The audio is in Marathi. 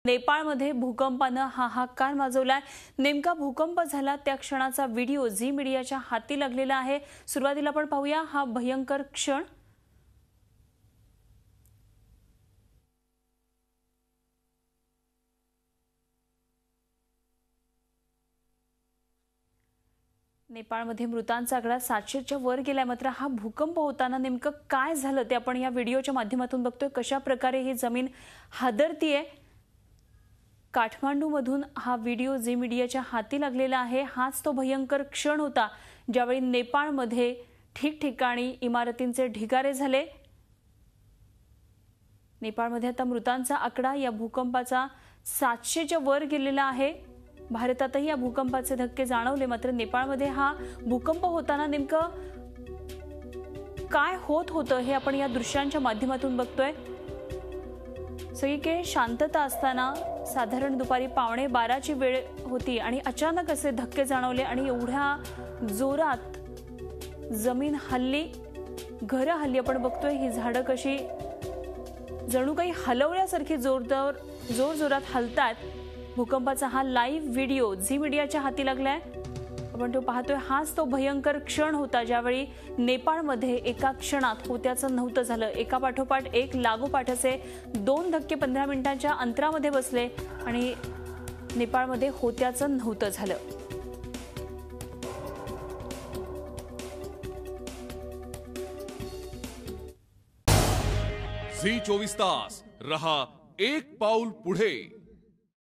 नेपाळमध्ये भूकंपानं हाहाकार माजवलाय। नेमका भूकंप झाला त्या क्षणाचा व्हिडिओ झी मीडियाच्या हाती लागलेला आहे। सुरुवातीला आपण पाहूया हा भयंकर क्षण। नेपाळमध्ये मृतांचा आकडा 700च्या वर गेलाय। मात्र हा भूकंप होताना नेमकं काय झालं ते आपण या व्हिडिओच्या माध्यमातून बघतोय। कशा प्रकारे ही जमीन हादरतीये। काठमांडूमधून हा व्हिडिओ झी मीडियाच्या हाती लागलेला आहे। हाच तो भयंकर क्षण होता ज्यावेळी नेपाळमध्ये ठिकठिकाणी इमारतींचे ढिगारे झाले। नेपाळमध्ये आता मृतांचा आकडा या भूकंपाचा 700च्या वर गेलेला आहे। भारतातही या भूकंपाचे धक्के जाणवले। मात्र नेपाळमध्ये हा भूकंप होताना नेमकं काय होत होतं हे आपण या दृश्यांच्या माध्यमातून बघतोय। सगळीकडे शांतता असताना साधारण दुपारी 11:15ची वेळ होती आणि अचानक असे धक्के जाणवले आणि एवढ्या जोरात जमीन हल्ली, घरं हल्ली। आपण बघतोय ही झाडं कशी जणू काही हलवल्यासारखी जोरजोरात हलतात। भूकंपाचा हा लाईव्ह व्हिडिओ झी मीडियाच्या हाती लागलाय। आपण तो पाहतोय। हाच तो भयंकर क्षण होता ज्यावेळी नेपाळमध्ये एका क्षणात होत्याचं नव्हतं झालं। एका पाठोपाठ एक लागोपाठ असे 2 धक्के 15 मिनिटांच्या अंतरामध्ये बसले आणि नेपाळमध्ये होत्याचं नव्हतं झालं। झी 24 तास रहा एक पाऊल पुढे।